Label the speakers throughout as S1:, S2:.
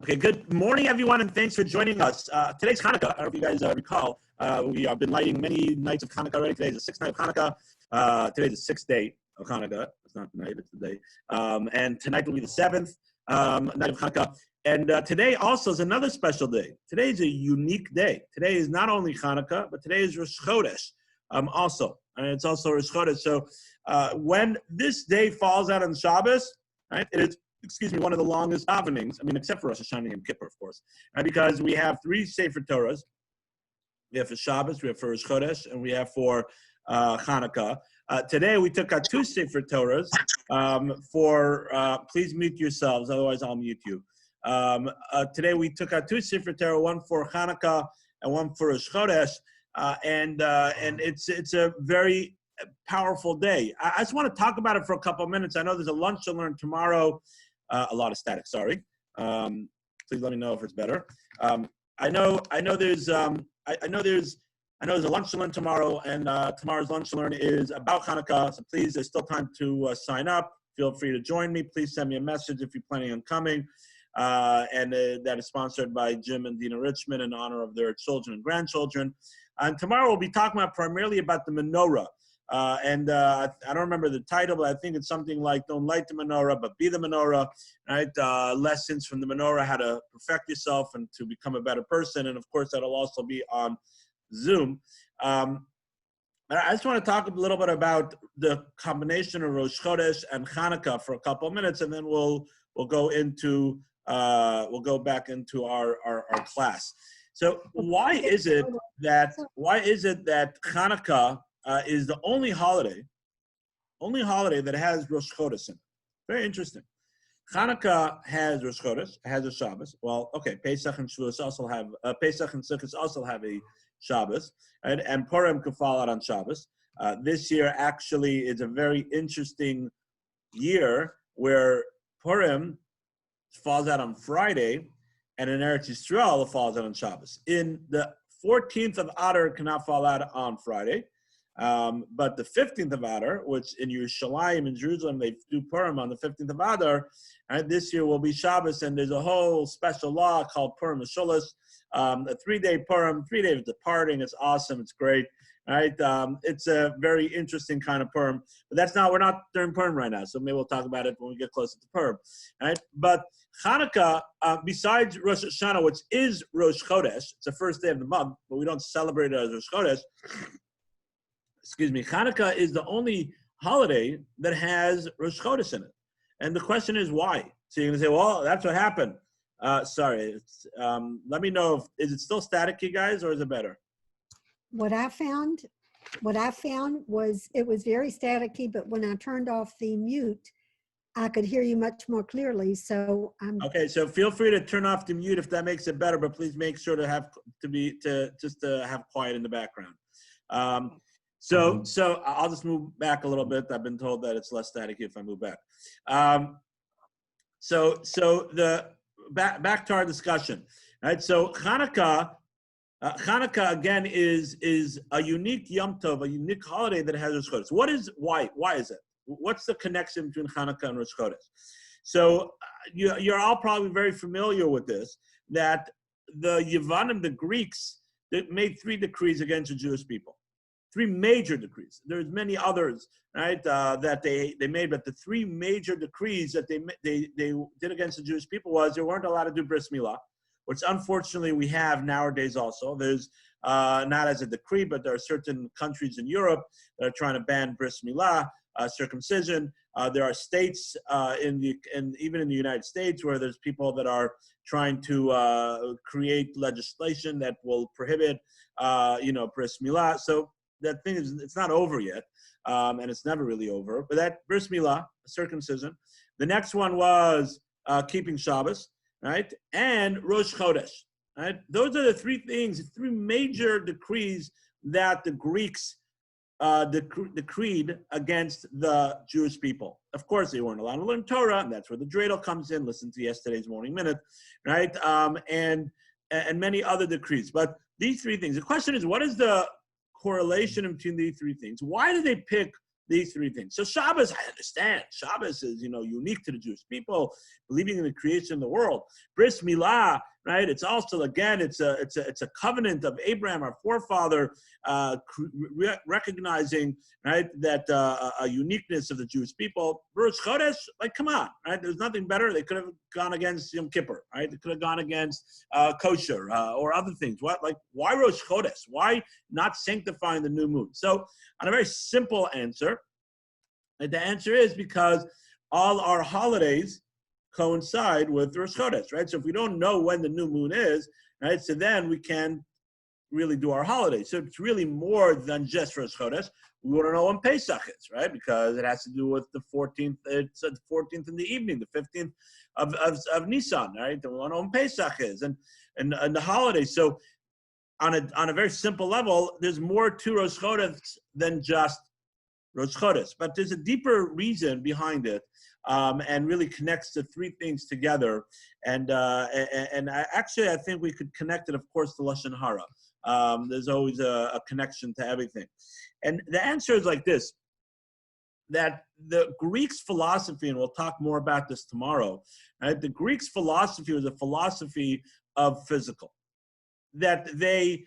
S1: Okay, good morning, everyone, and thanks for joining us. Today's Hanukkah. I don't know if you guys recall. We have been lighting many nights of Hanukkah already. Today's the sixth night of Hanukkah. Today's the sixth day of Hanukkah. It's not the night, it's the day. And tonight will be the seventh night of Hanukkah. And today also is another special day. Today is a unique day. Today is not only Hanukkah, but today is Rosh Chodesh also. And it's also Rosh Chodesh. So when this day falls out on Shabbos, right, it is one of the longest davenings. I mean, except for Rosh Hashanah and Yom Kippur, of course, right? Because we have three Sefer Torahs. We have for Shabbos, we have for Rosh Chodesh, and we have for Hanukkah. Today we took out two Sefer Torahs please mute yourselves, otherwise I'll mute you. Today we took out two Sefer Torah, one for Hanukkah and one for Rosh Chodesh, and it's a very powerful day. I just want to talk about it for a couple of minutes. I know there's a lunch to learn tomorrow. A lot of static. Sorry. Please let me know if it's better. I know there's a lunch to learn tomorrow, and tomorrow's lunch to learn is about Hanukkah. So please, there's still time to sign up. Feel free to join me. Please send me a message if you're planning on coming. And that is sponsored by Jim and Dina Richmond in honor of their children and grandchildren. And tomorrow we'll be talking about primarily about the menorah. I don't remember the title, but I think it's something like "Don't light the menorah, but be the menorah." Right? Lessons from the menorah, how to perfect yourself and to become a better person. And of course, that'll also be on Zoom. I just want to talk a little bit about the combination of Rosh Chodesh and Hanukkah for a couple of minutes, and then we'll go back into our class. So why is it that Hanukkah is the only holiday that has Rosh Chodesh in it? Very interesting. Hanukkah has Rosh Chodesh, has a Shabbos. Well, okay, Pesach and Shavuos also have Pesach and Sukkot also have a Shabbos, right? And Purim could fall out on Shabbos. This year actually is a very interesting year where Purim falls out on Friday, and in Eretz Yisrael it falls out on Shabbos. In the 14th of Adar, it cannot fall out on Friday. But the 15th of Adar, which in Yerushalayim in Jerusalem, they do Purim on the 15th of Adar, and this year will be Shabbos, and there's a whole special law called Purim Mishulas, a 3-day Purim, 3 days of departing. It's awesome. It's great. Right? It's a very interesting kind of Purim, but we're not during Purim right now, so maybe we'll talk about it when we get closer to Purim. Right? But Hanukkah, besides Rosh Hashanah, which is Rosh Chodesh, it's the first day of the month, but we don't celebrate it as Rosh Chodesh. Hanukkah is the only holiday that has Rosh Chodesh in it. And the question is why? So you're going to say, well, that's what happened. Sorry. Let me know, is it still static, you guys, or is it better?
S2: What I found was it was very staticky, but when I turned off the mute, I could hear you much more clearly. So
S1: okay. So feel free to turn off the mute if that makes it better, but please make sure to have quiet in the background. So I'll just move back a little bit. I've been told that it's less staticky if I move back. So the back to our discussion, right? So Hanukkah again is a unique Yom Tov, a unique holiday that has Rosh Chodesh. Why is it? What's the connection between Hanukkah and Rosh Chodesh? So you're all probably very familiar with this, that the Yevanim, the Greeks, that made 3 decrees against the Jewish people. 3 major decrees. There's many others, right, that they made, but the 3 major decrees that they did against the Jewish people was they weren't allowed to do bris milah, which unfortunately we have nowadays also. There's not as a decree, but there are certain countries in Europe that are trying to ban bris milah, circumcision. There are states even in the United States where there's people that are trying to create legislation that will prohibit bris milah. So that thing is, it's not over yet, and it's never really over. But that bris milah, circumcision. The next one was keeping Shabbos, right? And Rosh Chodesh, right? Those are the 3 things, 3 major decrees that the Greeks decreed against the Jewish people. Of course, they weren't allowed to learn Torah, and that's where the dreidel comes in. Listen to yesterday's Morning Minute, right? And many other decrees. But these 3 things. The question is, what is the correlation between these 3 things? Why did they pick these three things. So Shabbos, I understand. Shabbos is, unique to the Jewish people, believing in the creation of the world. Bris Milah, right? It's also, again, it's a covenant of Abraham, our forefather, recognizing, right, that a uniqueness of the Jewish people. Rosh Chodesh, like, come on, right? There's nothing better. They could have gone against Yom Kippur, right? They could have gone against kosher or other things. Why Rosh Chodesh? Why not sanctifying the new moon? So, on a very simple answer, the answer is because all our holidays coincide with Rosh Chodesh, right? So if we don't know when the new moon is, right, so then we can really do our holidays. So it's really more than just Rosh Chodesh. We want to know when Pesach is, right? Because it has to do with the 14th. It's the 14th in the evening, the 15th of Nisan, right? And we want to know when Pesach is, and the holidays. So on a very simple level, there's more to Rosh Chodesh than just Rosh Chodesh, but there's a deeper reason behind it, and really connects the three things together. And I think we could connect it, of course, to Lashon Hara. There's always a connection to everything. And the answer is like this, that the Greeks' philosophy, and we'll talk more about this tomorrow, right? The Greeks' philosophy was a philosophy of physical, that they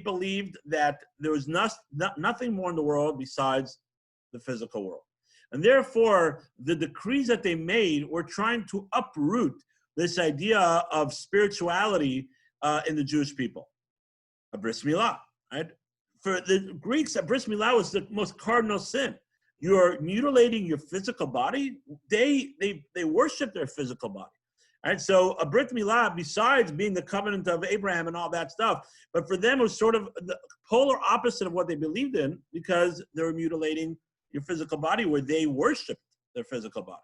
S1: believed that there was nothing more in the world besides the physical world. And therefore, the decrees that they made were trying to uproot this idea of spirituality in the Jewish people. A bris milah, right? For the Greeks, a bris milah was the most cardinal sin. You're mutilating your physical body. They worship their physical body. Right, so a brit milah, besides being the covenant of Abraham and all that stuff, but for them it was sort of the polar opposite of what they believed in, because they were mutilating your physical body, where they worshipped their physical body.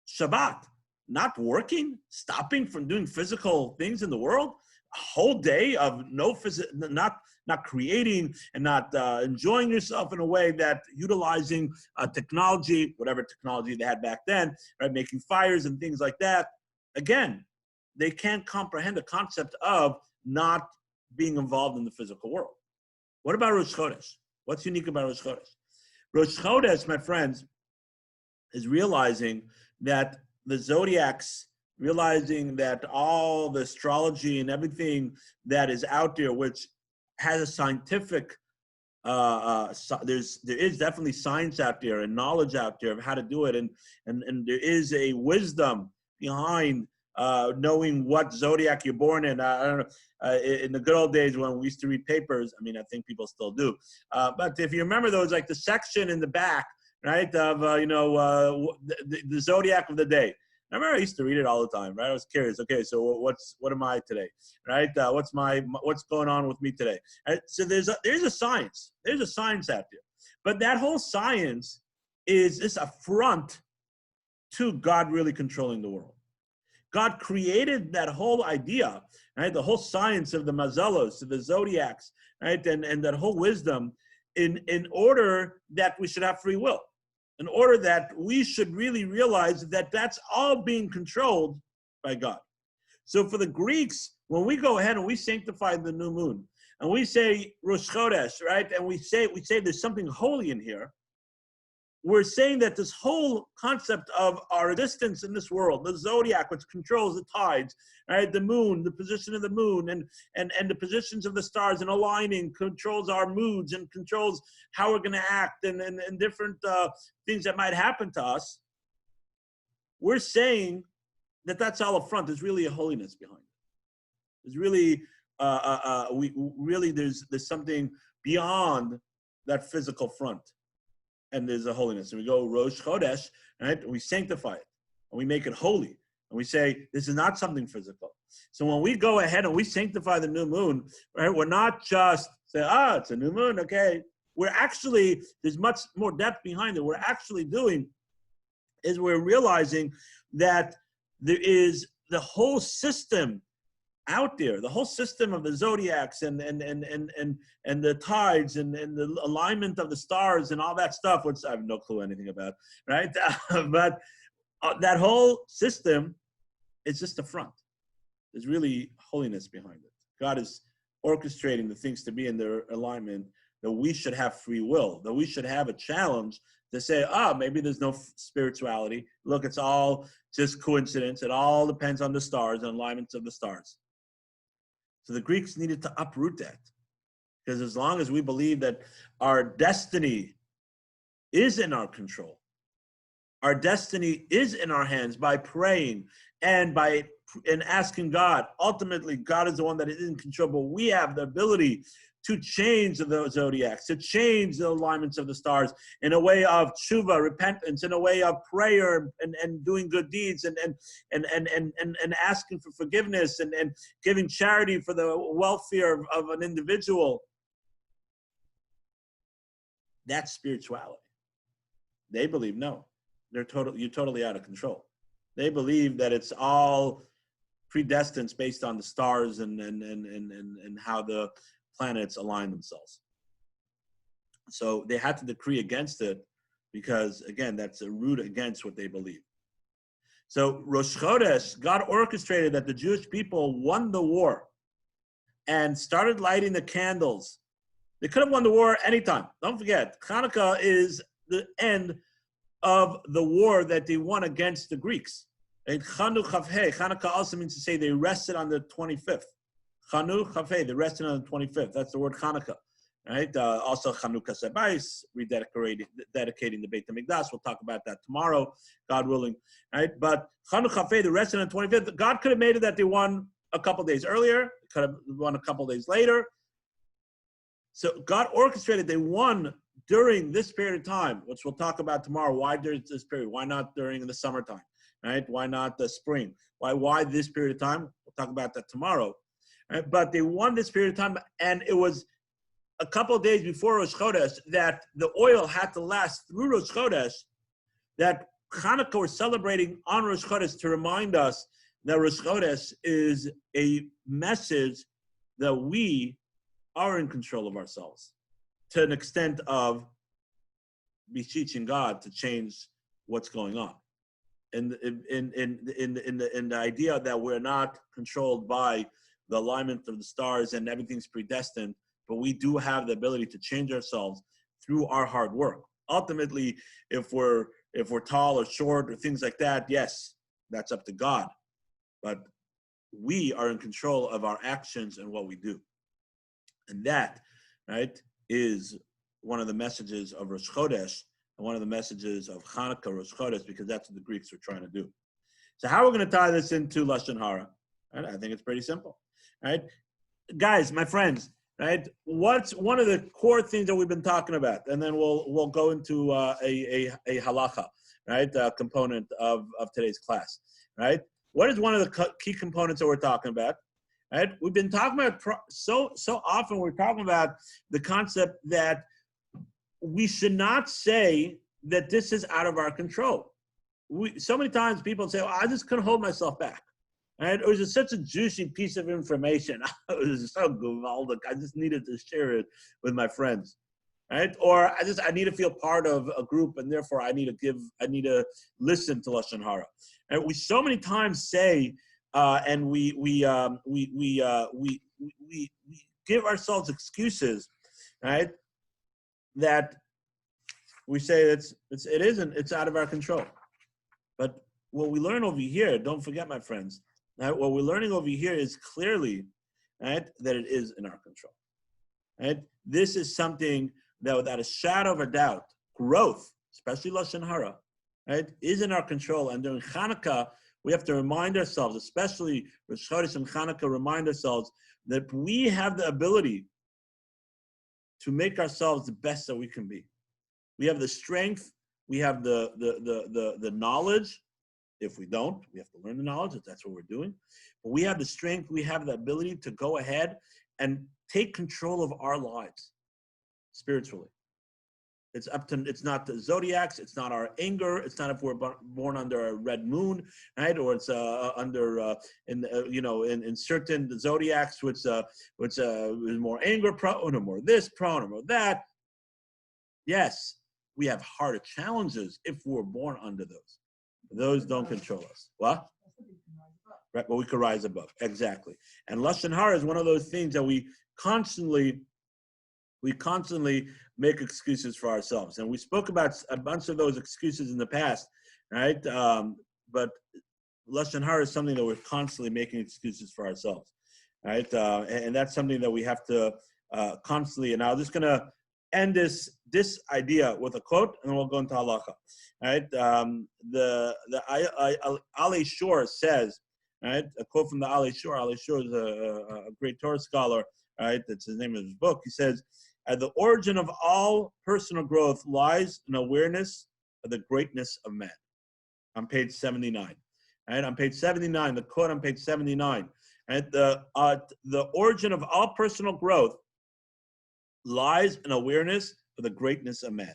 S1: Shabbat, not working, stopping from doing physical things in the world, a whole day of not creating and not enjoying yourself in a way that utilizing technology, whatever technology they had back then, right, making fires and things like that. Again, they can't comprehend the concept of not being involved in the physical world. What about Rosh Chodesh? What's unique about Rosh Chodesh? Rosh Chodesh, my friends, is realizing that the zodiacs, realizing that all the astrology and everything that is out there, which has a scientific, there is definitely science out there and knowledge out there of how to do it, and there is a wisdom behind knowing what zodiac you're born in. I don't know, in the good old days when we used to read papers, I mean, I think people still do. But if you remember those, like the section in the back, right, of, the zodiac of the day. I remember I used to read it all the time, right? I was curious. Okay, so what am I today, right? What's going on with me today? Right? So there's a science. There's a science out there. But that whole science is this affront to God really controlling the world. God created that whole idea, right? The whole science of the mazalos, of the zodiacs, right? And that whole wisdom in order that we should have free will, in order that we should really realize that that's all being controlled by God. So for the Greeks, when we go ahead and we sanctify the new moon, and we say Rosh Chodesh, right? And we say there's something holy in here, we're saying that this whole concept of our existence in this world, the zodiac, which controls the tides, right, the moon, the position of the moon, and the positions of the stars and aligning, controls our moods and controls how we're going to act, and different things that might happen to us. We're saying that that's all up front. There's really a holiness behind it. There's really, there's something beyond that physical front. And there's a holiness. And we go Rosh Chodesh, right? And we sanctify it, and we make it holy. And we say, this is not something physical. So when we go ahead and we sanctify the new moon, right, we're not just say, it's a new moon, okay. We're actually, there's much more depth behind it. We're actually doing is we're realizing that there is the whole system out there, the whole system of the zodiacs and the tides and the alignment of the stars and all that stuff, which I have no clue anything about, right? But that whole system is just a front. There's really holiness behind it. God is orchestrating the things to be in their alignment that we should have free will, that we should have a challenge to say, maybe there's no spirituality. Look, it's all just coincidence. It all depends on the stars and alignments of the stars. So the Greeks needed to uproot that. Because as long as we believe that our destiny is in our control, our destiny is in our hands by praying and asking God, ultimately God is the one that is in control, but we have the ability to change the zodiacs, to change the alignments of the stars in a way of tshuva, repentance, in a way of prayer and doing good deeds and asking for forgiveness and giving charity for the welfare of an individual. That's spirituality. They believe no, you're totally out of control. They believe that it's all predestined based on the stars and how the planets align themselves. So they had to decree against it because, again, that's a root against what they believe. So Rosh Chodesh, God orchestrated that the Jewish people won the war and started lighting the candles. They could have won the war anytime. Don't forget, Hanukkah is the end of the war that they won against the Greeks. And Hanukkah also means to say they rested on the 25th. Chanu Chavei, they rested on the 25th. That's the word Hanukkah, right? Also Chanukah Sebais, dedicating the Beit HaMikdash. We'll talk about that tomorrow, God willing, right? But Chanu Chavei, they rested on the 25th. God could have made it that they won a couple days earlier. Could have won a couple days later. So God orchestrated. They won during this period of time, which we'll talk about tomorrow. Why during this period? Why not during the summertime, right? Why not the spring? Why this period of time? We'll talk about that tomorrow. Right? But they won this period of time, and it was a couple of days before Rosh Chodesh that the oil had to last through Rosh Chodesh, that Hanukkah we're celebrating on Rosh Chodesh to remind us that Rosh Chodesh is a message that we are in control of ourselves to an extent of beseeching God to change what's going on. And in the idea that we're not controlled by the alignment of the stars and everything's predestined, but we do have the ability to change ourselves through our hard work. Ultimately, if we're tall or short or things like that, yes, that's up to God. But we are in control of our actions and what we do. And that, right, is one of the messages of Rosh Chodesh and one of the messages of Hanukkah, Rosh Chodesh, because that's what the Greeks were trying to do. So how are we going to tie this into Lashon Hara? Right? I think it's pretty simple. Right, guys, my friends, right? What's one of the core things that we've been talking about, and then we'll go into a halacha, right? Component of today's class, right? What is one of the key components that we're talking about? Right? We've been talking about so often. We're talking about the concept that we should not say that this is out of our control. So many times people say, "I just couldn't hold myself back." And it was just such a juicy piece of information. It was so good. I just needed to share it with my friends, right? Or I need to feel part of a group, and therefore I need to listen to Lashon Hara. And we so many times say, and we give ourselves excuses, right? That we say it's out of our control. But what we learn over here, don't forget, my friends. Right? What we're learning over here is clearly, right, that it is in our control. Right? This is something that, without a shadow of a doubt, growth, especially Lashon Hara, right, is in our control. And during Hanukkah, we have to remind ourselves, especially Rosh Chodesh and Hanukkah, remind ourselves that we have the ability to make ourselves the best that we can be. We have the strength. We have the knowledge. If we don't, we have to learn the knowledge, if that's what we're doing. But we have the strength, we have the ability to go ahead and take control of our lives spiritually. It's not the zodiacs, it's not our anger, it's not if we're born under a red moon, right? Or it's in certain zodiacs, which is more anger prone, or more this prone, or more that. Yes, we have harder challenges if we're born under those. Those don't control us. What? Right, but we could rise above. Exactly. And Lashon Hara is one of those things that we constantly we constantly make excuses for ourselves. And we spoke about a bunch of those excuses in the past, right? But Lashon Hara is something that we're constantly making excuses for ourselves, right? And that's something that we have to constantly, and I'm just going to end this idea with a quote, and then we'll go into halacha, right? The Ali Shor says, right? A quote from the Ali Shor. Ali Shor is a great Torah scholar, right? That's his name of his book. He says, at the origin of all personal growth lies an awareness of the greatness of man. On page 79, right? On page 79, the quote on page 79, right? The origin of all personal growth lies an awareness of the greatness of man.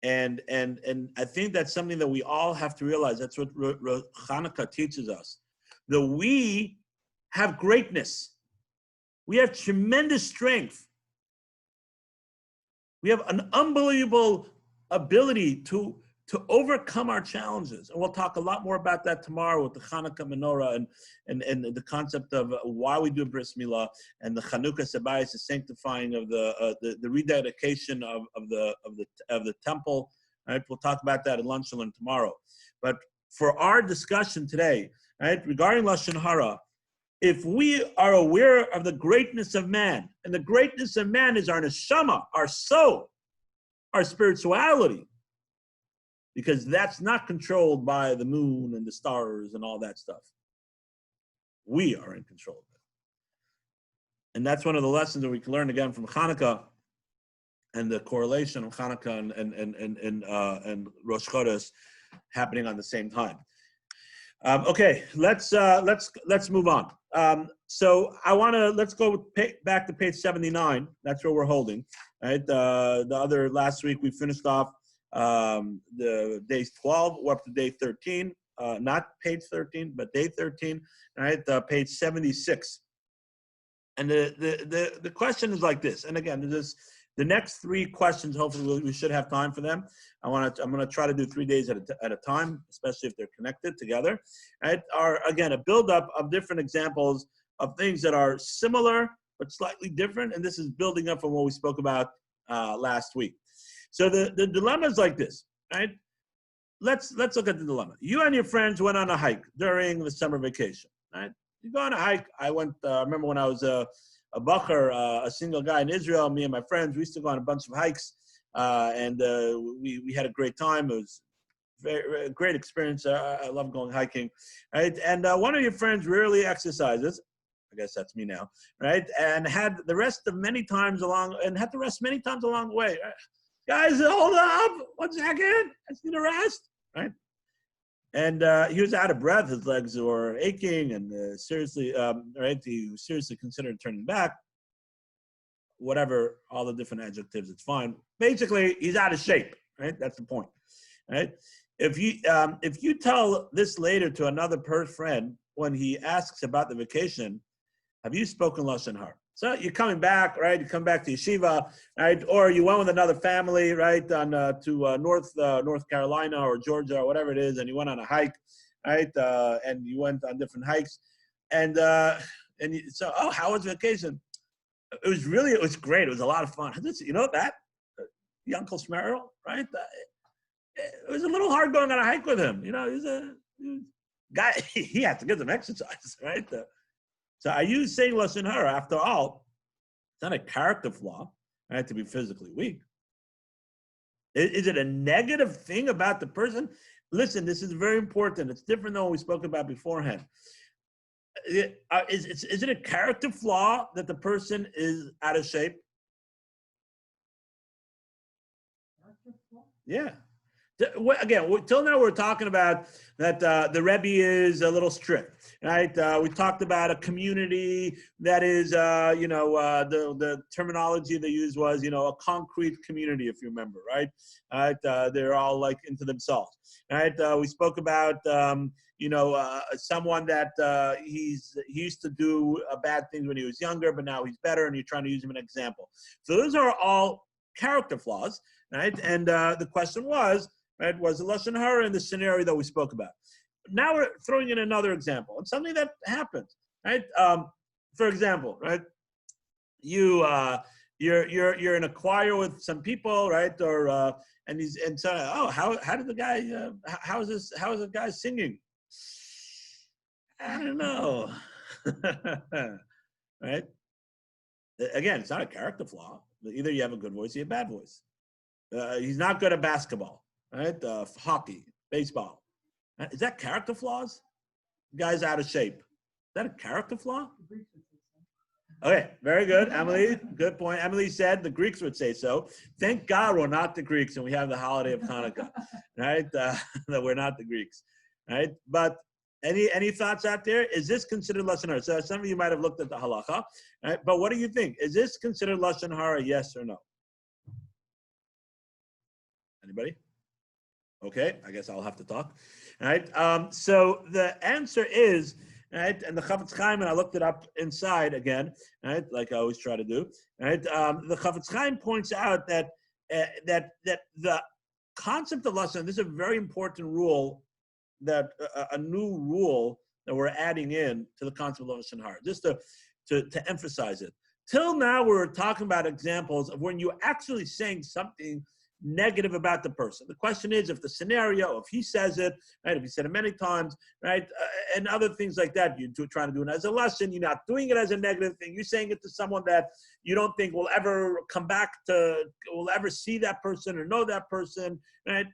S1: And I think that's something that we all have to realize. That's what Hanukkah teaches us. That we have greatness. We have tremendous strength. We have an unbelievable ability to overcome our challenges. And we'll talk a lot more about that tomorrow with the Hanukkah menorah and the concept of why we do bris milah, and the Chanukah Sabayis, the sanctifying of the rededication of the temple. Right? We'll talk about that at lunch and tomorrow. But for our discussion today, right, regarding Lashon Hara, if we are aware of the greatness of man, and the greatness of man is our neshama, our soul, our spirituality, because that's not controlled by the moon and the stars and all that stuff. We are in control of it. And that's one of the lessons that we can learn again from Hanukkah and the correlation of Hanukkah and Rosh Chodesh happening on the same time. Okay, let's move on. So let's go back to page 79. That's where we're holding. Right. Last week we finished off the days 12. We're up to day 13. Not page 13, but day 13. Right. Page 76. And the question is like this. And again, the next three questions. Hopefully, we should have time for them. I'm going to try to do 3 days at a time, especially if they're connected together. Right? Are again a buildup of different examples of things that are similar but slightly different, and this is building up from what we spoke about last week. So the dilemma is like this, right? Let's look at the dilemma. You and your friends went on a hike during the summer vacation, right? You go on a hike. I went. I remember when I was a bacher, a single guy in Israel. Me and my friends, we used to go on a bunch of hikes, and we had a great time. It was a great experience. I love going hiking, right? And one of your friends rarely exercises. I guess that's me now, right? And had to rest many times along the way. Right? Guys, hold up! 1 second. I just need a rest, right? And he was out of breath. His legs were aching, and seriously, right? He seriously considered turning back. Whatever, all the different adjectives, it's fine. Basically, he's out of shape, right? That's the point, right? If you tell this later to another friend when he asks about the vacation, have you spoken Lashon Hara? So you're coming back, right? You come back to yeshiva, right? Or you went with another family, right, to North Carolina or Georgia or whatever it is, and you went on a hike, right? And you went on different hikes, and how was vacation? It was great. It was a lot of fun. You know that? The Uncle Shmerel, right? It was a little hard going on a hike with him. You know, he's a guy. He had to get some exercise, right? So are you saying Lashon Hara? After all, it's not a character flaw, right, to be physically weak. Is it a negative thing about the person? Listen, this is very important. It's different than what we spoke about beforehand. Is it a character flaw that the person is out of shape? Yeah. Again, till now we're talking about that the Rebbe is a little strict, right? We talked about a community that is, the terminology they used was, a concrete community, if you remember, right? They're all like into themselves, right? We spoke about, someone that he used to do bad things when he was younger, but now he's better, and you're trying to use him as an example. So those are all character flaws, right? And the question was, right, was the Lashon Hara in the scenario that we spoke about. Now we're throwing in another example, and something that happens, right? For example, right, you you're in a choir with some people, right? Or and so, oh, how did the guy how is the guy singing? I don't know. Right? Again, it's not a character flaw. Either you have a good voice or you have a bad voice. He's not good at basketball, right? Hockey, baseball. Is that character flaws? The guy's out of shape. Is that a character flaw? Okay, very good, Emily. Good point. Emily said the Greeks would say so. Thank God we're not the Greeks and we have the holiday of Hanukkah, right? That we're not the Greeks, right? But any thoughts out there? Is this considered lashon hara? So some of you might have looked at the halacha, right? But what do you think? Is this considered lashon hara? Yes or no? Anybody? Okay, I guess I'll have to talk. All right. So the answer is, right, and the Chafetz Chaim, and I looked it up inside again, right, like I always try to do. Right. The Chafetz Chaim points out that that the concept of lashon, this is a very important rule, that a new rule that we're adding in to the concept of lashon hara, just to emphasize it. Till now, we were talking about examples of when you're actually saying something negative about the person. The question is, if the scenario, if he says it, right, if he said it many times, right, and other things like that, you're trying to do it as a lesson, you're not doing it as a negative thing, you're saying it to someone that you don't think will ever come back to, will ever see that person or know that person, right?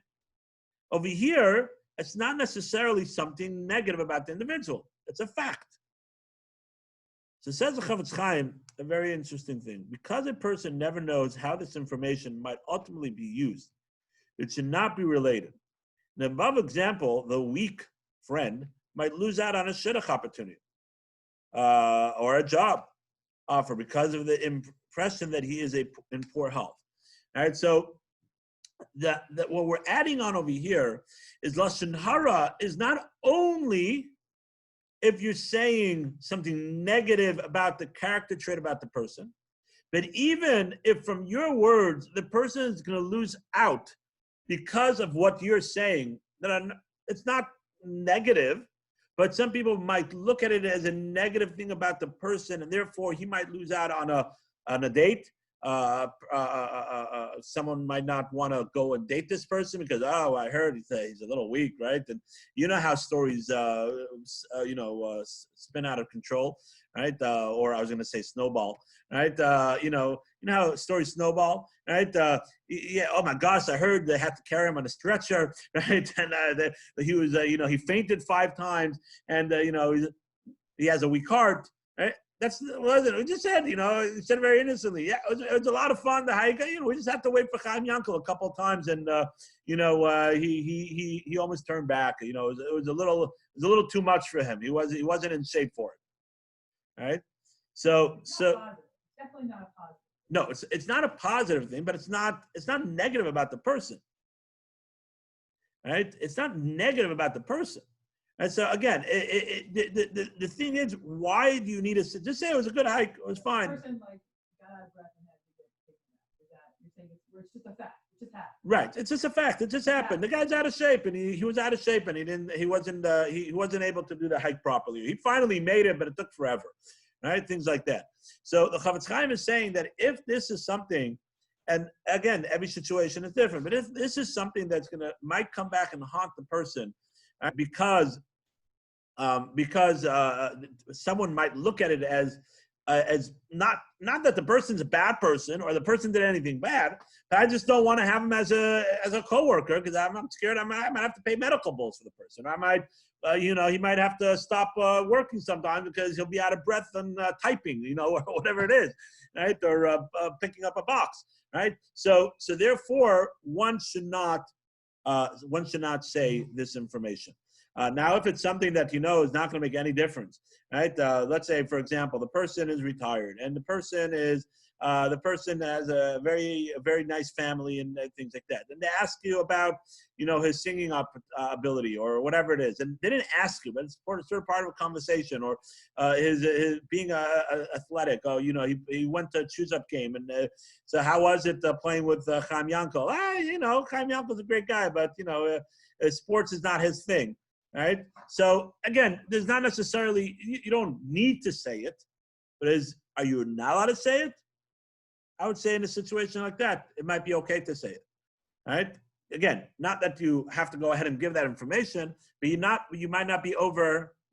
S1: Over here, it's not necessarily something negative about the individual. It's a fact. So it says the Chafetz Chaim, a very interesting thing. Because a person never knows how this information might ultimately be used, it should not be related. In the above example, the weak friend might lose out on a shidduch opportunity or a job offer because of the impression that he is in poor health. All right, so that what we're adding on over here is lashon hara is not only if you're saying something negative about the character trait about the person, but even if from your words, the person is going to lose out because of what you're saying, it's not negative, but some people might look at it as a negative thing about the person, and therefore he might lose out on a date. Someone might not want to go and date this person because, oh, I heard he's a little weak, right? And you know how stories, spin out of control, right? Or I was going to say snowball, right? You know how stories snowball, right? Yeah. Oh my gosh, I heard they had to carry him on a stretcher, right? And he was, he fainted 5 times, and he has a weak heart, right? That's what we just said, he said it very innocently. Yeah, it was a lot of fun. The hike, we just had to wait for Chaim Yankel a couple of times, and he almost turned back. It was a little too much for him. He wasn't in shape for it. All right, so
S3: definitely not a positive.
S1: No, it's not a positive thing, but it's not negative about the person. Right? It's not negative about the person. And so again, the thing is, why do you need to just say it was a good hike? It was fine.
S3: The person got out of breath and had to get taken out. You're saying it's just a fact. It just happened.
S1: Right. It's just a fact. It just happened. The guy's out of shape, and he was out of shape, and he wasn't able to do the hike properly. He finally made it, but it took forever. Right? Things like that. So the Chafetz Chaim is saying that if this is something, and again, every situation is different, but if this is something that's might come back and haunt the person, because someone might look at it as not that the person's a bad person or the person did anything bad, but I just don't want to have him as a coworker because I'm scared I might have to pay medical bills for the person. I might, he might have to stop working sometime because he'll be out of breath and typing, or whatever it is, right? Or picking up a box, right? So therefore, one should not say this information. Now, if it's something that is not going to make any difference, right? Let's say, for example, the person is retired, and the person has a very nice family and things like that. And they ask you about, his singing ability or whatever it is, and they didn't ask you, but it's sort of part of a conversation, or his being athletic. Oh, he went to a choose-up game, and so how was it playing with Chaim Yankel? Chaim Yankel's a great guy, but sports is not his thing. Right. So again, there's not necessarily, you don't need to say it, but are you not allowed to say it? I would say in a situation like that, it might be okay to say it. Right? Again, not that you have to go ahead and give that information, but you might not be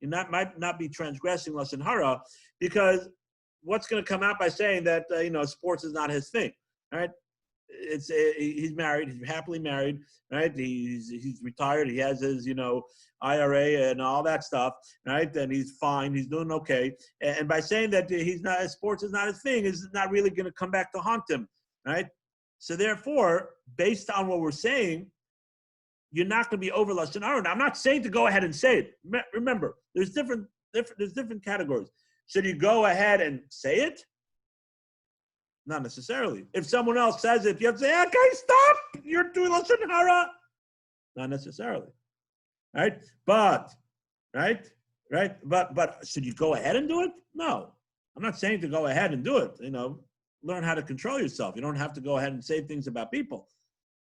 S1: might not be transgressing lashon hara, because what's going to come out by saying that sports is not his thing, right? He's married, he's happily married, right? He's retired, he has his IRA and all that stuff, right? And he's fine, he's doing okay. And by saying that sports is not his thing, is not really going to come back to haunt him, right? So therefore, based on what we're saying, you're not going to be over lashon hara. I'm not saying to go ahead and say it. Remember, there's different categories. Should you go ahead and say it? Not necessarily. If someone else says it, you have to say, okay, stop. You're doing lashon hara. Not necessarily. Right? But should you go ahead and do it? No. I'm not saying to go ahead and do it. Learn how to control yourself. You don't have to go ahead and say things about people.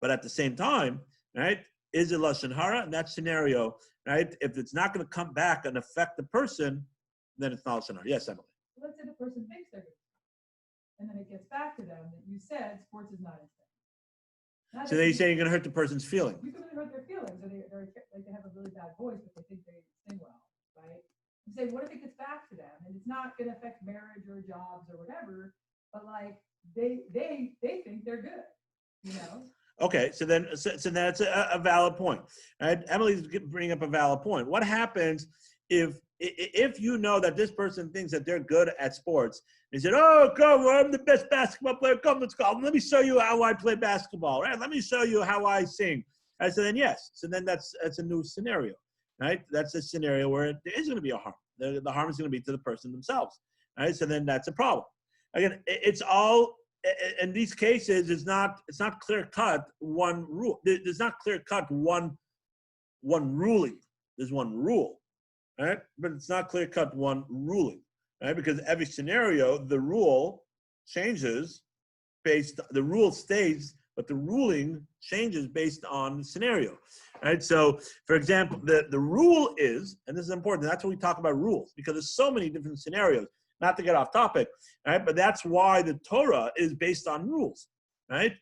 S1: But at the same time, right, is it lashon hara in that scenario, right? If it's not going to come back and affect the person, then it's not lashon hara. Yes, Emily.
S3: Let's say the person thinks they're good, and then it gets back to them that you said sports is not his thing.
S1: So then you say you're going to hurt the person's feelings.
S3: You can really hurt their feelings, or they have a really bad voice, but they think they sing well, right? You say, what if it gets back to them, and it's not going to affect marriage or jobs or whatever, but like they think they're good,
S1: Okay, so that's a valid point. Right? Emily's bringing up a valid point. What happens if you know that this person thinks that they're good at sports? They said, "Oh, come, I'm the best basketball player. Come, let's go. Let me show you how I play basketball. Right? Let me show you how I sing." And so then yes, so then that's a new scenario, right? That's a scenario where there is going to be a harm. The harm is going to be to the person themselves, right? So then that's a problem. Again, it's all. In these cases, it's not clear cut one rule. There's not clear cut one ruling. There's one rule, right? But it's not clear cut one ruling, right? Because every scenario, the rule changes the rule stays, but the ruling changes based on the scenario, right? So, for example, the rule is, and this is important. That's when we talk about rules, because there's so many different scenarios. Not to get off topic, right? But that's why the Torah is based on rules, right?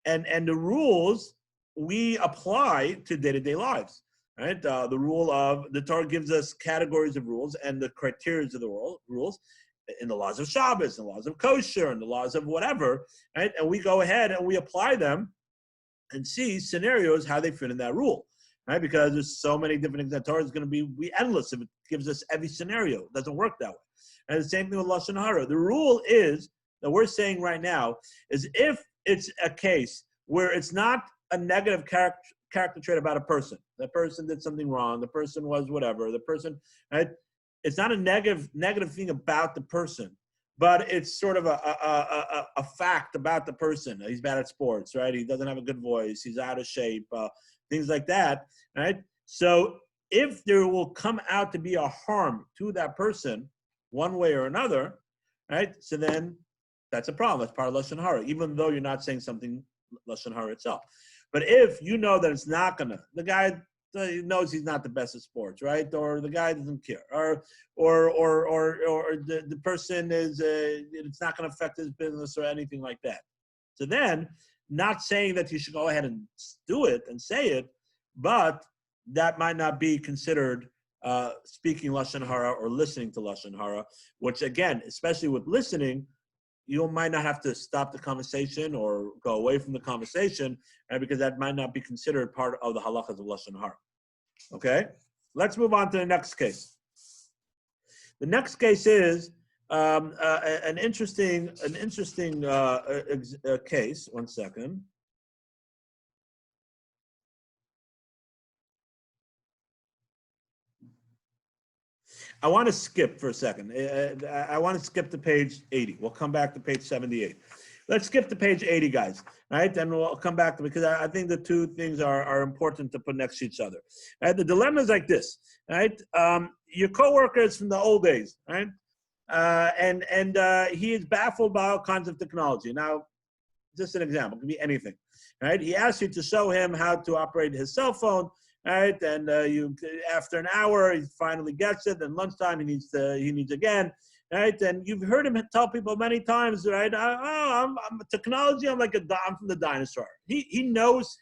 S1: And the rules we apply to day-to-day lives, right? The rule of the Torah gives us categories of rules and the criteria of the rules in the laws of Shabbos, and the laws of kosher, and the laws of whatever, right? And we go ahead and we apply them and see scenarios how they fit in that rule, right? Because there's so many different things that Torah is going to be endless if it gives us every scenario. It doesn't work that way. And the same thing with lashon hara. The rule is that we're saying right now is if it's a case where it's not a negative character trait about a person, the person did something wrong, the person was whatever, the person, right? It's not a negative thing about the person, but it's sort of a fact about the person. He's bad at sports, right? He doesn't have a good voice. He's out of shape, things like that, right? So if there will come out to be a harm to that person, one way or another, right? So then that's a problem. That's part of lashon hara, even though you're not saying something lashon hara itself. But if you know that it's not gonna, the guy knows he's not the best at sports, right? Or the guy doesn't care, or the person is, it's not gonna affect his business or anything like that. So then, not saying that you should go ahead and do it and say it, but that might not be considered speaking lashon hara or listening to lashon hara, which again, especially with listening, you might not have to stop the conversation or go away from the conversation, right? Because that might not be considered part of the halachas of lashon hara. Okay, let's move on to the next case. The next case is an interesting case. One second. I want to skip for a second. I want to skip to page 80. We'll come back to page 78. Let's skip to page 80, guys. Right, and we'll come back to, because I think the two things are important to put next to each other. Right? The dilemma is like this. Right, your coworker is from the old days. Right, and he is baffled by all kinds of technology. Now, just an example, it could be anything. Right, he asks you to show him how to operate his cell phone. Right, and after an hour, he finally gets it. Then lunchtime, he needs again. right? And you've heard him tell people many times, right? I'm technology. I'm from the dinosaur. He knows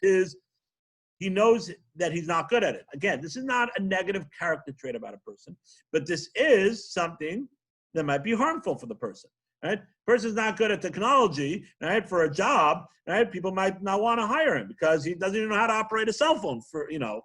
S1: that he's not good at it. Again, this is not a negative character trait about a person, but this is something that might be harmful for the person, right? Person's not good at technology, right? For a job, right? People might not want to hire him because he doesn't even know how to operate a cell phone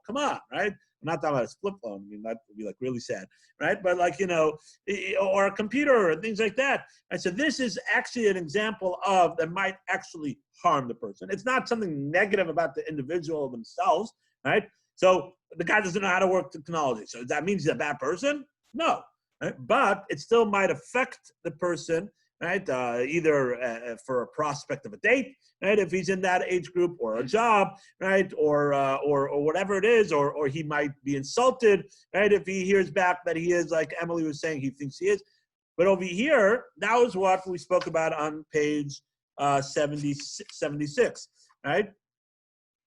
S1: come on, right? I'm not talking about a flip phone. I mean, that would be like really sad, right? But or a computer or things like that. And so this is actually an example of that might actually harm the person. It's not something negative about the individual themselves, right? So the guy doesn't know how to work technology. So that means he's a bad person? No, right? But it still might affect the person, right? Either for a prospect of a date, right? If he's in that age group, or a job, right? Or whatever it is, or he might be insulted, right? If he hears back that he is, like Emily was saying, he thinks he is. But over here, that was what we spoke about on page 76, right?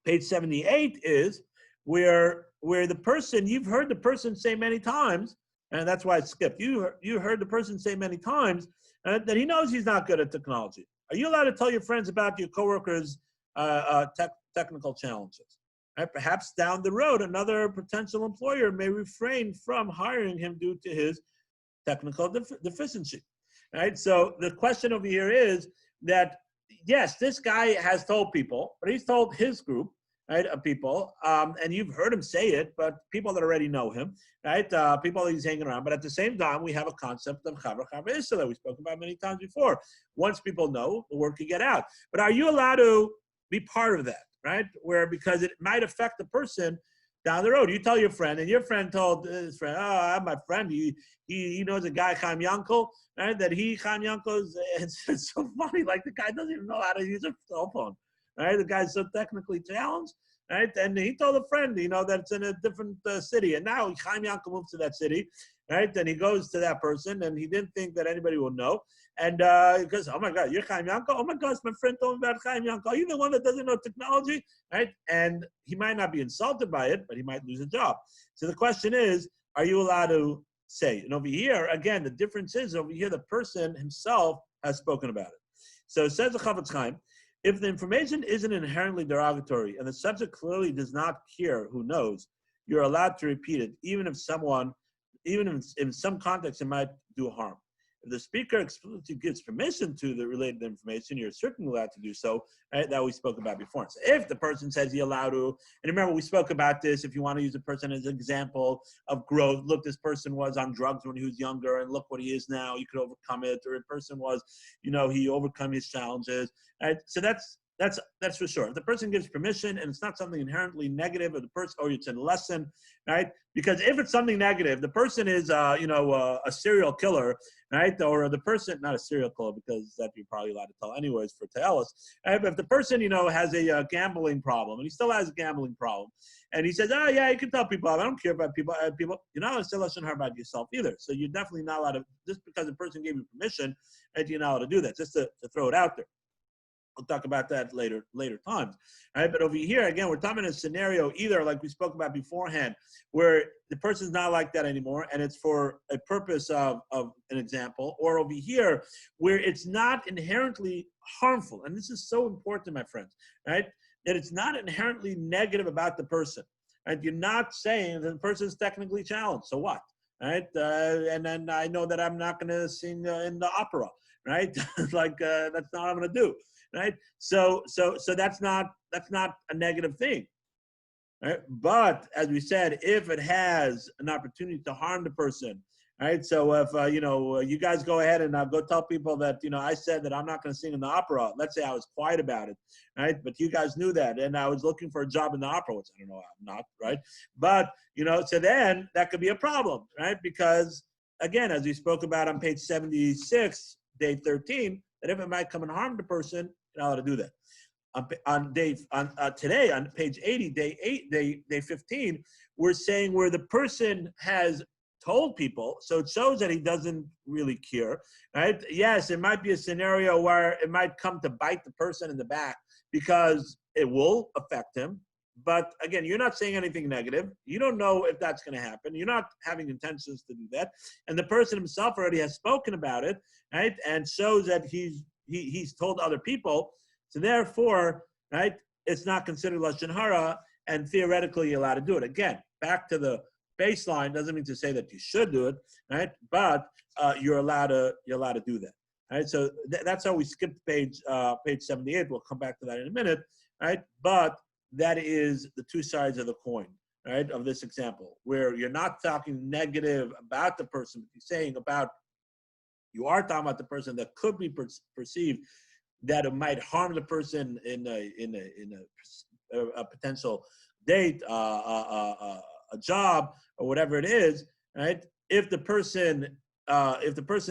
S1: Page 78 is where the person, you've heard the person say many times, and that's why I skipped. You heard the person say many times that he knows he's not good at technology. Are you allowed to tell your friends about your coworkers' technical challenges? Right? Perhaps down the road, another potential employer may refrain from hiring him due to his technical deficiency. Right? So the question over here is that, yes, this guy has told people, but he's told his group, right, of people, and you've heard him say it, but people that already know him, right, people that he's hanging around. But at the same time, we have a concept of Chavra Issa that we spoke about many times before. Once people know, the word could get out. But are you allowed to be part of that, right? Because it might affect the person down the road. You tell your friend, and your friend told his friend, "Oh, I have my friend. He knows a guy, Chaim Yankel, right? That Chaim Yankel is." It's so funny. Like, the guy doesn't even know how to use a cell phone, right? The guy's so technically challenged, right? And he told a friend, that it's in a different city. And now Chaim Yankel moves to that city, right? And he goes to that person, and he didn't think that anybody will know. And he goes, "Oh my God, you're Chaim Yankel? Oh my gosh, my friend told me about Chaim Yankel. Are you the one that doesn't know technology?" Right? And he might not be insulted by it, but he might lose a job. So the question is, are you allowed to say? And over here, again, the difference is over here, the person himself has spoken about it. So it says the Chafetz Chaim, if the information isn't inherently derogatory and the subject clearly does not care who knows, you're allowed to repeat it, even if in some context it might do harm. If the speaker explicitly gives permission to the related information, you're certainly allowed to do so, right? That we spoke about before. So if the person says he's allowed to, and remember we spoke about this, if you want to use a person as an example of growth, look, this person was on drugs when he was younger, and look what he is now, you could overcome it. Or a person was, he overcome his challenges, right? So that's for sure. If the person gives permission and it's not something inherently negative, or it's a lesson, right? Because if it's something negative, the person is, a serial killer, right? Or the person, not a serial killer, because that you're probably allowed to tell anyways for Te'elis. Right? But if the person, has a gambling problem, and he still has a gambling problem, and he says, "Oh yeah, you can tell people, I don't care about people, you're not allowed to say lashon hara about yourself either." So you're definitely not allowed to, just because the person gave you permission, and you're not allowed to do that, just to throw it out there. We'll talk about that later times. All right, but over here, again, we're talking about a scenario either like we spoke about beforehand, where the person's not like that anymore, and it's for a purpose of an example, or over here, where it's not inherently harmful. And this is so important, my friends, right? That it's not inherently negative about the person. Right? You're not saying that the person is technically challenged. So what? Right? And then I know that I'm not going to sing in the opera, right? That's not what I'm going to do. Right, so that's not a negative thing, right? But as we said, if it has an opportunity to harm the person, right? So if you guys go ahead and go tell people that I said that I'm not going to sing in the opera. Let's say I was quiet about it, right? But you guys knew that, and I was looking for a job in the opera, which I don't know, I'm not, right? But so then that could be a problem, right? Because again, as we spoke about on page 76, day 13, that if it might come and harm the person, you're not allowed to do that. Today on page 80, day 15, we're saying where the person has told people, so it shows that he doesn't really care, right? Yes, it might be a scenario where it might come to bite the person in the back because it will affect him, but again, you're not saying anything negative. You don't know if that's going to happen. You're not having intentions to do that. And the person himself already has spoken about it, right? And shows that he's told other people. So therefore, right, it's not considered lashon hara, and theoretically you're allowed to do it. Again, back to the baseline, doesn't mean to say that you should do it, right? But you're allowed to do that. Right, so that's how we skipped page 78. We'll come back to that in a minute, right? But that is the two sides of the coin, right? Of this example, where you're not talking negative about the person, but you're saying you are talking about the person that could be perceived that it might harm the person in a potential date, a job, or whatever it is, right? If the person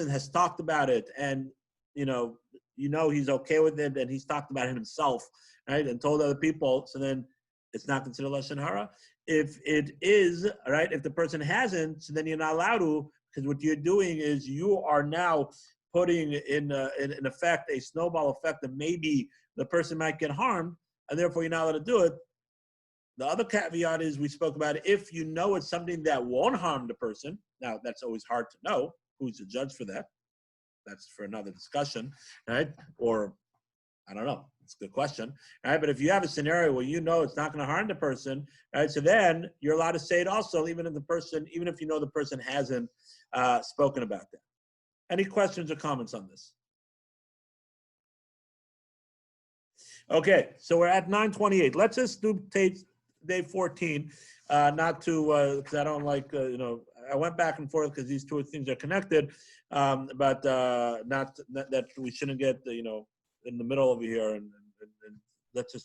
S1: has talked about it and you know he's okay with it and he's talked about it himself, right, and told other people, so then it's not considered lashon hara. If it is, right, if the person hasn't, so then you're not allowed to, because what you're doing is you are now putting in effect a snowball effect that maybe the person might get harmed, and therefore you're not allowed to do it. The other caveat is we spoke about it, if you know it's something that won't harm the person. Now, that's always hard to know. Who's the judge for that? That's for another discussion, right? Or, I don't know. It's a good question, right? But if you have a scenario where you know it's not going to harm the person, right? So then you're allowed to say it also, even if you know the person hasn't spoken about that. Any questions or comments on this? Okay, so we're at 9:28. Let's just do day 14, not to, because I don't like, I went back and forth because these two things are connected, but not that we shouldn't get, in the middle over here, and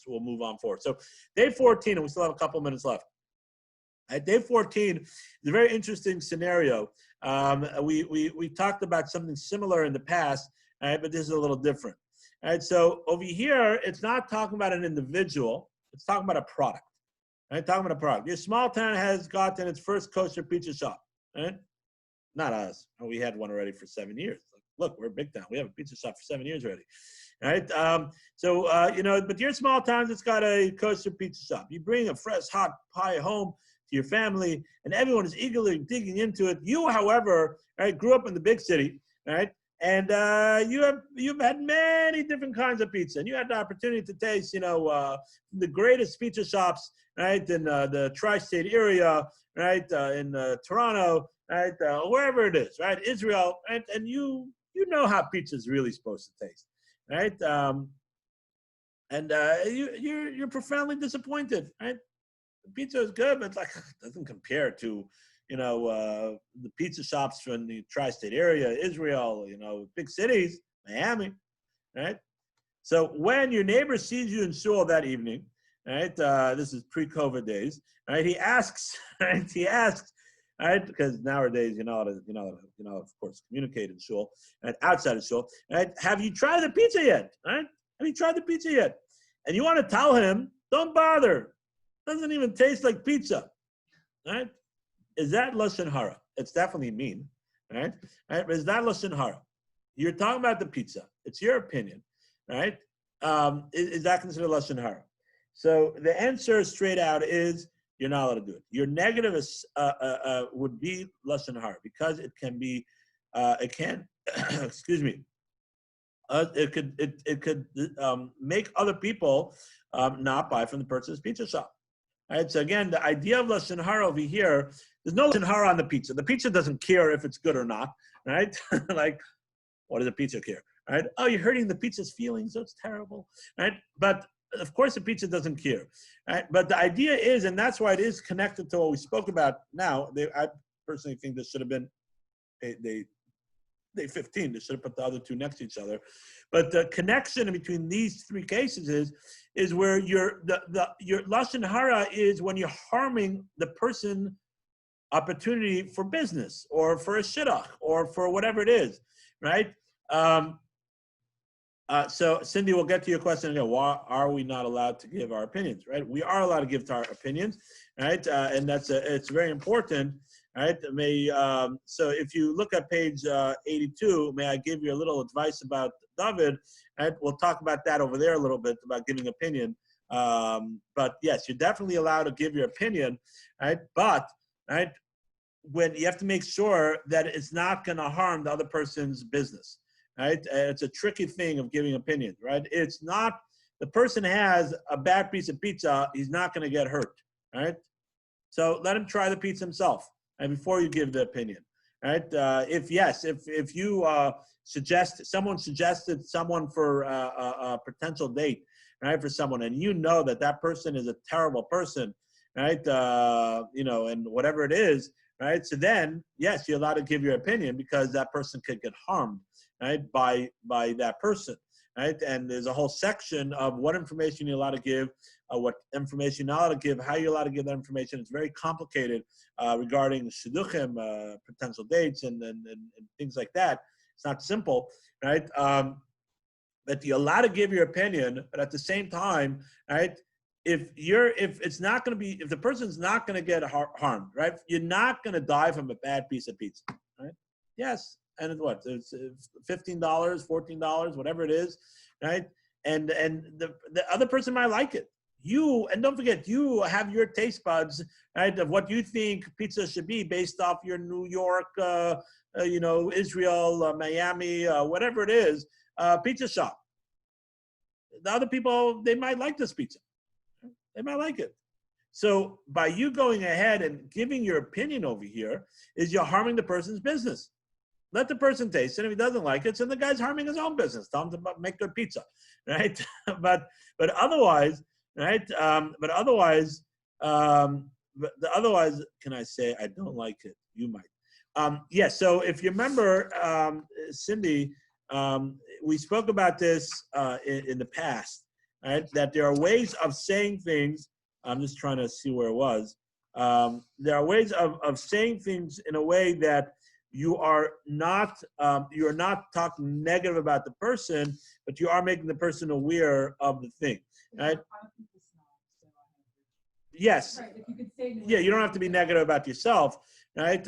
S1: we'll move on forward. So day 14, and we still have a couple minutes left. At day 14 is a very interesting scenario. We talked about something similar in the past, right, but this is a little different. All right, so over here, it's not talking about an individual, it's talking about a product. Right, talking about a product. Your small town has gotten its first kosher pizza shop. Right? Not us. We had one already for 7 years. Look, we're a big town. We have a pizza shop for 7 years already. Right? But your small town, it's got a kosher pizza shop. You bring a fresh, hot pie home to your family, and everyone is eagerly digging into it. You, however, right, grew up in the big city, right? And you've had many different kinds of pizza, and you had the opportunity to taste, the greatest pizza shops, right, in the tri-state area, right, in Toronto, right, wherever it is, right, Israel, right, and you know how pizza is really supposed to taste, right, you're profoundly disappointed, right? The pizza is good, but it doesn't compare to the pizza shops from the tri-state area, Israel, big cities, Miami, right? So when your neighbor sees you in shul that evening, right? This is pre-COVID days, right? He asks, right? Right? Because nowadays, of course, communicate in shul, and outside of shul, right? Have you tried the pizza yet? Right? Have you tried the pizza yet? And you want to tell him, don't bother. Doesn't even taste like pizza, right? Is that lashon hara? It's definitely mean, right? Right? But is that lashon hara? You're talking about the pizza. It's your opinion, right? Is that considered lashon hara? So the answer straight out is you're not allowed to do it. Your negative would be lashon hara because it can be, excuse me. It could make other people not buy from the person's pizza shop. Right, so again, the idea of lashon hara over here, there's no lashon hara on the pizza. The pizza doesn't care if it's good or not, right? Like, what does a pizza care, right? Oh, you're hurting the pizza's feelings, so it's terrible, right? But of course, the pizza doesn't care, right? But the idea is, and that's why it is connected to what we spoke about now. I personally think this should have been day 15. They should have put the other two next to each other. But the connection between these three cases is where your lashon hara is when you're harming the person opportunity for business or for a shidduch or for whatever it is, right? So Cindy, we'll get to your question again. Why are we not allowed to give our opinions, right? We are allowed to give our opinions, right? And it's very important, right? So if you look at page 82, may I give you a little advice about David, right? We'll talk about that over there a little bit about giving opinion. But yes, you're definitely allowed to give your opinion, right? But right, when you have to make sure that it's not going to harm the other person's business, right? It's a tricky thing of giving opinions, right? It's not, the person has a bad piece of pizza, he's not going to get hurt, right? So let him try the pizza himself, and before you give the opinion, right? If you someone suggested someone for a potential date, right, for someone, and you know that that person is a terrible person, right? And whatever it is, right? So then, yes, you're allowed to give your opinion because that person could get harmed, right, by that person, right? And there's a whole section of what information you're allowed to give, what information you're not allowed to give, how you're allowed to give that information. It's very complicated regarding shidduchim, potential dates, and things like that. It's not simple, right? But you're allowed to give your opinion, but at the same time, right? If the person's not going to get harmed, right? You're not going to die from a bad piece of pizza, right? Yes, and it's $15, $14, whatever it is, right? And the other person might like it. And don't forget, you have your taste buds, right, of what you think pizza should be based off your New York, Israel, Miami, whatever it is, pizza shop. The other people, they might like this pizza. They might like it. So by you going ahead and giving your opinion over here, is you're harming the person's business. Let the person taste it. If he doesn't like it, so the guy's harming his own business. Tell him to make good pizza, right? but otherwise, right? Otherwise, can I say I don't like it? You might. Yes. So if you remember, Cindy, we spoke about this in the past. Right? That there are ways of saying things. I'm just trying to see where it was. There are ways of saying things in a way that you're not talking negative about the person, but you are making the person aware of the thing. Right? Yes. Right. If you could say yeah, you don't have to be negative about yourself, right?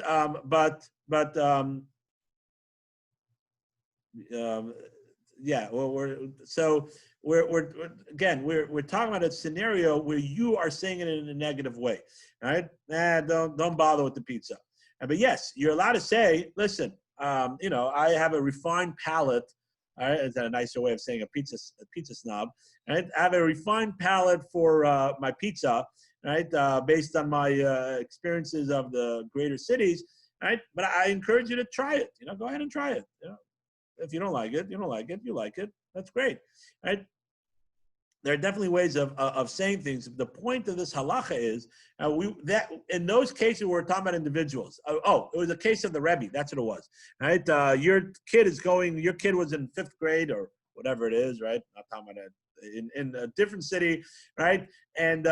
S1: Yeah. Well, we're talking about a scenario where you are saying it in a negative way, right? Don't bother with the pizza. But yes, you're allowed to say, listen, I have a refined palate. All right, is that a nicer way of saying a pizza snob? Right? I have a refined palate for my pizza, right? Based on my experiences of the greater cities, right? But I encourage you to try it. Go ahead and try it. If you don't like it, you don't like it. You like it, that's great, right? There are definitely ways of saying things. The point of this halacha is that in those cases we're talking about individuals. It was a case of the Rebbe. That's what it was, right? Your kid was in 5th grade or whatever it is, right? Not talking about it. In a different city, right? And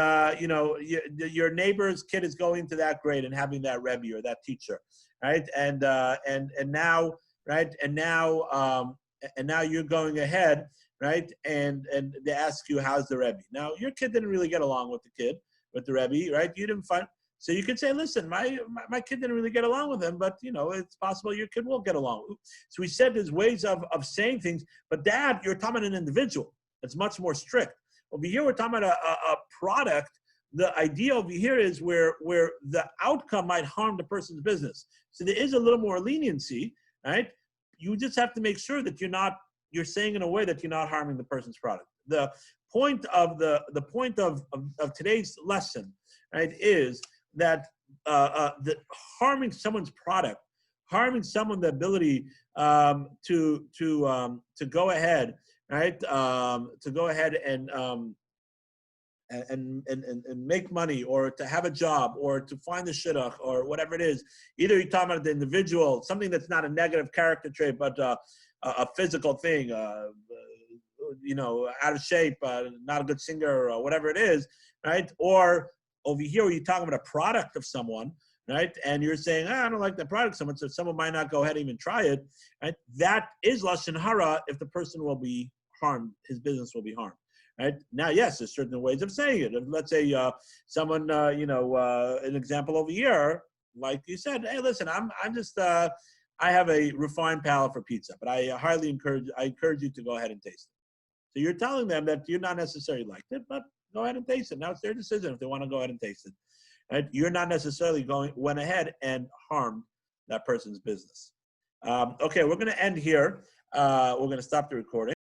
S1: your neighbor's kid is going to that grade and having that Rebbe or that teacher, right? And now, right? And now you're going ahead, right? And they ask you, how's the Rebbe? Now, your kid didn't really get along with the Rebbe, right? You didn't find, so you could say, listen, my kid didn't really get along with him, but it's possible your kid will get along. So we said there's ways of saying things, but Dad, you're talking about an individual. It's much more strict. Over here, we're talking about a product. The idea over here is where the outcome might harm the person's business. So there is a little more leniency, right? You just have to make sure that you're saying in a way that you're not harming the person's product. The point of today's lesson, right, is that that harming someone's product, harming someone the ability to go ahead, right, to go ahead and make money, or to have a job, or to find the shidduch, or whatever it is. Either you're talking about the individual, something that's not a negative character trait, but a physical thing, out of shape, not a good singer, or whatever it is, right? Or over here, where you're talking about a product of someone, right? And you're saying, I don't like that product so much, so someone might not go ahead and even try it, right? That is lashon hara if the person will be harmed, his business will be harmed. Right? Now, yes, there's certain ways of saying it. If, let's say someone, an example over here, like you said, hey, listen, I'm just, I have a refined palate for pizza, but I encourage you to go ahead and taste it. So you're telling them that you're not necessarily liked it, but go ahead and taste it. Now it's their decision if they want to go ahead and taste it. Right? You're not necessarily went ahead and harmed that person's business. Okay, we're going to end here. We're going to stop the recording.